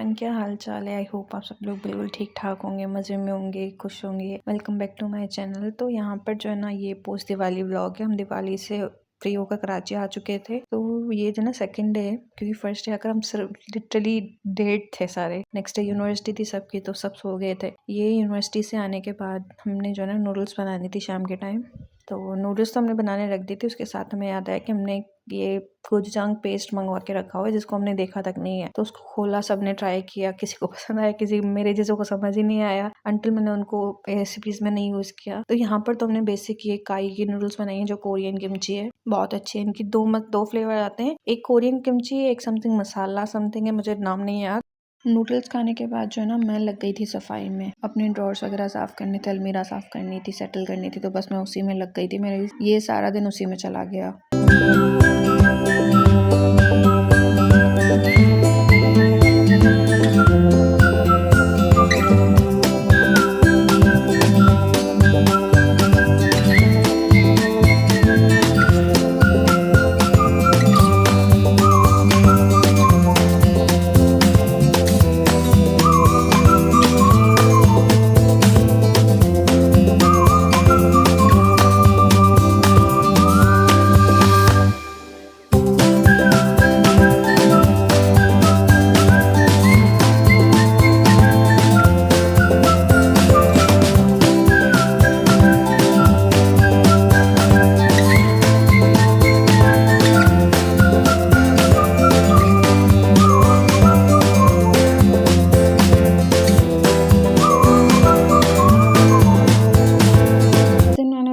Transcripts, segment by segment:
Everyone, क्या हाल चाल है। आई होप आप सब लोग बिल्कुल ठीक ठाक होंगे, मज़े में होंगे, खुश होंगे। Welcome back to my channel. तो यहाँ पर जो है ना, ये पोस्ट दिवाली व्लॉग है। हम दिवाली से फ्री होकर कराची आ चुके थे। तो ये जो ना सेकंड डे है, क्योंकि फर्स्ट डे आकर हम सिर्फ लिटरली डेट थे सारे। नेक्स्ट डे यूनिवर्सिटी थी सबकी, तो सब सो गए थे। ये यूनिवर्सिटी से आने के बाद हमने जो है ना नूडल्स बनानी थी शाम के टाइम। तो नूडल्स तो हमने बनाने रख दी थी। उसके साथ हमें याद आया कि हमने ये गोचुजांग पेस्ट मंगवा के रखा हुआ है, जिसको हमने देखा तक नहीं है। तो उसको खोला, सबने ट्राई किया, किसी को पसंद आया, किसी मेरे जैसे को समझ ही नहीं आया अंटिल मैंने उनको रेसिपीज में नहीं यूज किया। तो यहाँ पर तो हमने बेसिक ये काई की नूडल्स बनाई है, जो कोरियन किमची है। बहुत अच्छी है। इनकी दो फ्लेवर आते हैं, एक कोरियन किमची है, एक समथिंग मसाला समथिंग है, मुझे नाम नहीं याद। नूडल्स खाने के बाद जो है ना, मैं लग गई थी सफाई में। अपने ड्रॉर्स वगैरह साफ करनी थी, अलमीरा साफ करनी थी, सेटल करनी थी। तो बस मैं उसी में लग गई थी। मेरे ये सारा दिन उसी में चला गया।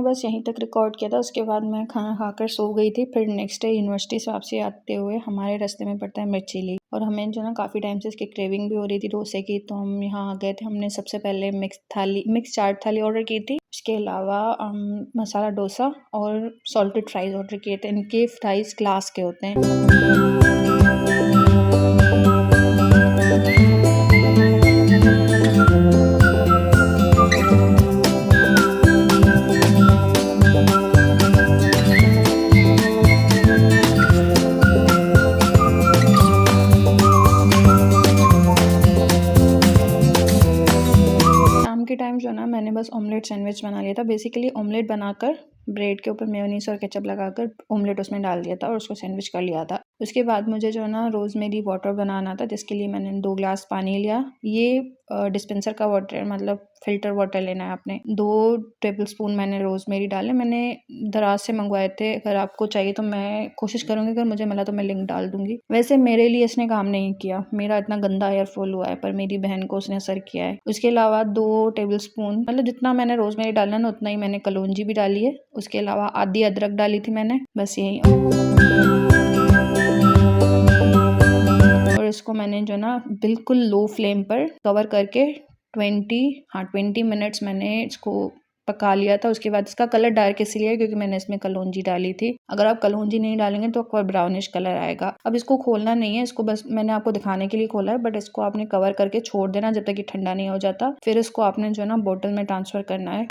बस यहीं तक रिकॉर्ड किया था। उसके बाद मैं खाना खाकर सो गई थी। फिर नेक्स्ट डे यूनिवर्सिटी से वापसी आते हुए हमारे रास्ते में पड़ता है मिर्चीली, और हमें जो ना काफ़ी टाइम से इसकी क्रेविंग भी हो रही थी डोसे की। तो हम यहाँ आ गए थे। हमने सबसे पहले मिक्स चाट थाली ऑर्डर की थी। उसके अलावा मसाला डोसा और सॉल्टेड फ्राइज ऑर्डर किए थे। इनके फ्राइज ग्लास के होते हैं। के टाइम जो ना, मैंने बस ऑमलेट सैंडविच बना लिया था। बेसिकली ऑमलेट बनाकर ब्रेड के ऊपर मेयोनीज और केचप लगाकर ऑमलेट उसमें डाल दिया था और उसको सैंडविच कर लिया था। उसके बाद मुझे जो ना रोजमेरी वाटर बनाना था, जिसके लिए मैंने 2 ग्लास पानी लिया। ये डिस्पेंसर का वाटर है, मतलब फिल्टर वाटर लेना है आपने। 2 टेबलस्पून मैंने रोजमेरी डाले। मैंने दराज से मंगवाए थे। अगर आपको चाहिए तो मैं कोशिश करूंगी, अगर मुझे मिला तो मैं लिंक डाल दूंगी। वैसे मेरे लिए इसने काम नहीं किया, मेरा इतना गंदा हेयर फॉल हुआ है, पर मेरी बहन को उसने असर किया है। उसके अलावा 2 टेबलस्पून, मतलब जितना मैंने रोजमेरी डालना ना उतना ही मैंने कलौंजी भी डाली है। उसके अलावा आधी अदरक डाली थी मैंने, बस यही। और इसको मैंने जो ना बिल्कुल लो फ्लेम पर कवर करके 20 मिनट्स मैंने इसको पका लिया था। उसके बाद इसका कलर डार्क इसलिए क्योंकि मैंने इसमें कलौंजी डाली थी। अगर आप कलौंजी नहीं डालेंगे तो आपको ब्राउनिश कलर आएगा। अब इसको खोलना नहीं है, इसको बस मैंने आपको दिखाने के लिए खोला है, बट इसको आपने कवर करके छोड़ देना जब तक कि ठंडा नहीं हो जाता। फिर इसको आपने जो ना बोतल में ट्रांसफर करना है।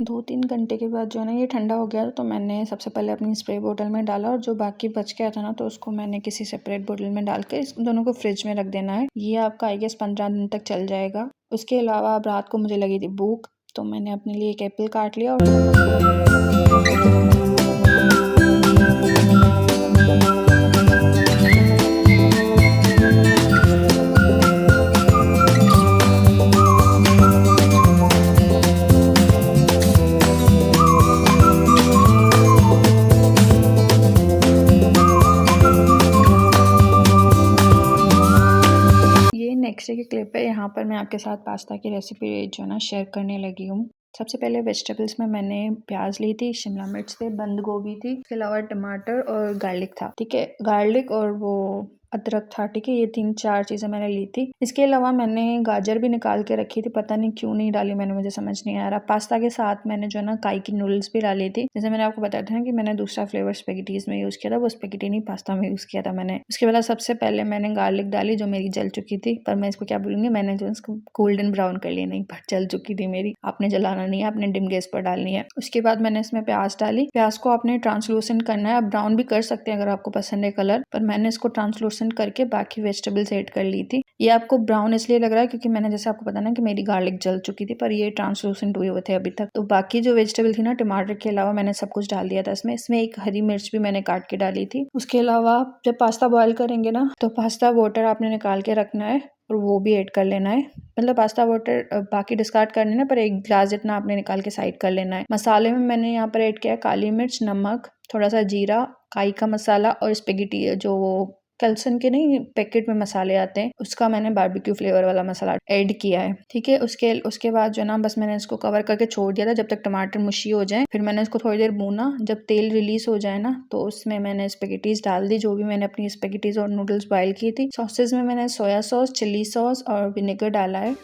2-3 घंटे के बाद जो ना ये ठंडा हो गया, तो मैंने सबसे पहले अपनी स्प्रे बोतल में डाला, और जो बाकी बच गया था ना, तो उसको मैंने किसी सेपरेट बोतल में डाल के इस दोनों को फ्रिज में रख देना है। ये आपका आई गेस 15 दिन तक चल जाएगा। उसके अलावा अब रात को मुझे लगी थी भूख, तो मैंने अपने लिए एक एप्पल काट लिया नेक्स्ट डे की क्लिप है। यहाँ पर मैं आपके साथ पास्ता की रेसिपी जो है ना शेयर करने लगी हूँ। सबसे पहले वेजिटेबल्स में मैंने प्याज ली थी, शिमला मिर्च थे, बंद गोभी थी, इसके अलावा टमाटर और गार्लिक था। ठीक है, गार्लिक और वो अदरक था। ठीक है, ये 3-4 चीज़ें मैंने ली थी। इसके अलावा मैंने गाजर भी निकाल के रखी थी, पता नहीं क्यों नहीं डाली मैंने, मुझे समझ नहीं आ रहा। पास्ता के साथ मैंने जो ना काई की नूडल्स भी डाली थी। जैसे मैंने आपको बताया था ना कि मैंने दूसरा फ्लेवर स्पेगेटीज में यूज़ किया था, वो स्पेगेटी नहीं पास्ता में यूज़ किया था मैंने। उसके बाद सबसे पहले मैंने गार्लिक डाली, जो मेरी जल चुकी थी, पर मैं इसको क्या बोलूँगी, मैंने जो इसको गोल्डन ब्राउन कर लिया, नहीं पर जल चुकी थी मेरी। आपने जलाना नहीं है, आपने डिम गैस पर डालनी है। उसके बाद मैंने इसमें प्याज डाली। प्याज को आपने ट्रांसलूसेंट करना है, आप ब्राउन भी कर सकते हैं अगर आपको पसंद है कलर, पर मैंने इसको ट्रांसलूसेंट ट्रांसलूसेंट करके बाकी वेजिटेबल्स ऐड कर ली थी। ये आपको ब्राउन इसलिए लग रहा है क्योंकि मैंने जैसे आपको पता ना कि मेरी गार्लिक जल चुकी थी, पर ये ट्रांसलूसेंट हुए हुए थे अभी तक। तो बाकी जो वेजिटेबल थी ना, टमाटर के अलावा मैंने सब कुछ डाल दिया था इसमें एक हरी मिर्च भी मैंने काट के डाली थी। उसके अलावा जब पास्ता बॉयल करेंगे ना, तो पास्ता वाटर आपने निकाल के रखना है और वो भी ऐड कर लेना है। मतलब पास्ता वाटर बाकी डिस्कार्ड करना है, पर 1 ग्लास जितना आपने निकाल के साइड कर लेना है। मसाले में मैंने यहाँ पर ऐड किया है काली मिर्च, नमक, थोड़ा सा जीरा, काई का मसाला और स्पेगेटी जो कैल्सन के नहीं पैकेट में मसाले आते हैं, उसका मैंने बारबेक्यू फ्लेवर वाला मसाला ऐड किया है। ठीक है, उसके बाद जो ना बस मैंने इसको कवर करके छोड़ दिया था जब तक टमाटर मुशी हो जाए। फिर मैंने इसको थोड़ी देर भूना। जब तेल रिलीज हो जाए ना, तो उसमें मैंने स्पेगेटीज डाल दी, जो भी मैंने अपनी स्पेगेटीज और नूडल्स बॉयल की थी। सॉसेज में मैंने सोया सॉस, चिल्ली सॉस और विनेगर डाला है।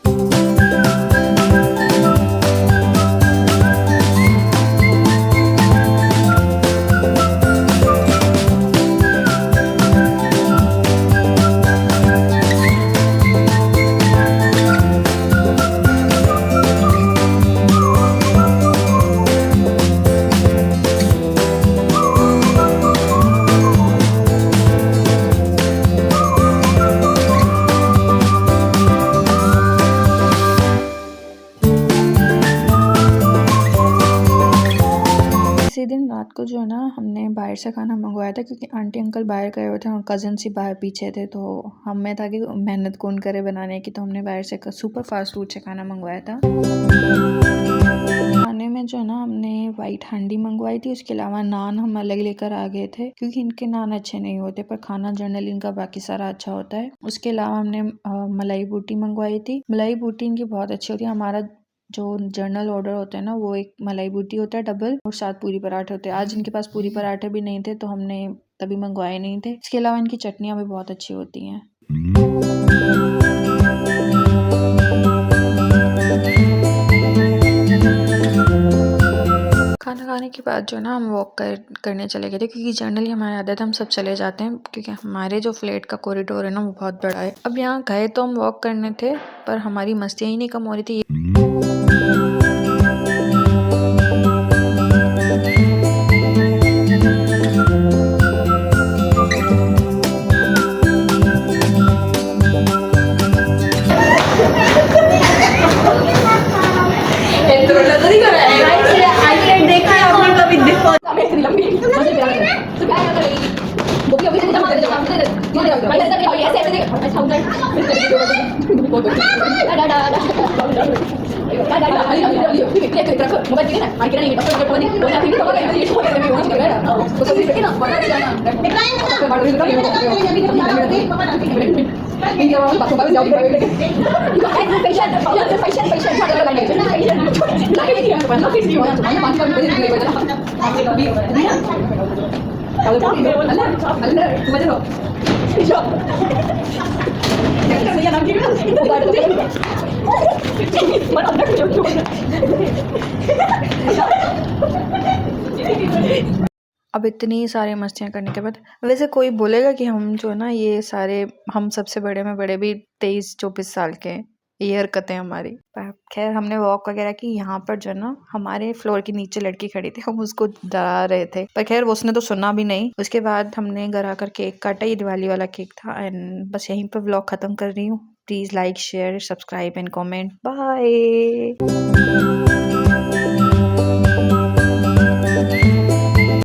इसी दिन रात को जो है ना, हमने बाहर से खाना मंगवाया था क्योंकि आंटी अंकल बाहर गए हुए थे और कज़न्स ही बाहर पीछे थे। तो हमें था कि मेहनत कौन करे बनाने की, तो हमने बाहर से सुपर फास्ट फूड से खाना मंगवाया था। खाने में जो है ना, हमने वाइट हांडी मंगवाई थी। उसके अलावा नान हम अलग लेकर आ गए थे क्योंकि इनके नान अच्छे नहीं होते, पर खाना जनरली इनका बाकी सारा अच्छा होता है। उसके अलावा हमने मलाई बूटी मंगवाई थी। मलाई बूटी इनकी बहुत अच्छी होती है। हमारा जो जर्नल ऑर्डर होता है ना, वो एक मलाई बूटी होता है डबल और 7 पूरी पराठे होते हैं। आज इनके पास पूरी पराठे भी नहीं थे, तो हमने तभी मंगवाए नहीं थे। इसके अलावा इनकी चटनियाँ भी बहुत अच्छी होती हैं। खाना खाने के बाद जो है ना, हम वॉक करने चले गए थे क्योंकि जनरली हमारी आदत है हम सब चले जाते हैं क्योंकि हमारे जो फ्लैट का कॉरिडोर है ना, वो बहुत बड़ा है। अब यहाँ गए तो हम वॉक करने थे, पर हमारी मस्तियाँ ही नहीं कम हो रही थी। अब इतनी सारी मस्तियाँ करने के बाद वैसे कोई बोलेगा कि हम जो है ना, ये सारे हम सबसे बड़े में बड़े भी 23-24 साल के हैं, ये हरकतें हमारी। पर खैर हमने वॉक वगैरह की। यहाँ पर जो है ना, हमारे फ्लोर के नीचे लड़की खड़ी थी, हम उसको डरा रहे थे, पर खैर उसने तो सुना भी नहीं। उसके बाद हमने घर आकर केक काटा, ये दिवाली वाला केक था। एंड बस यहीं पर व्लॉग खत्म कर रही हूँ। Please like, share, subscribe and comment. Bye.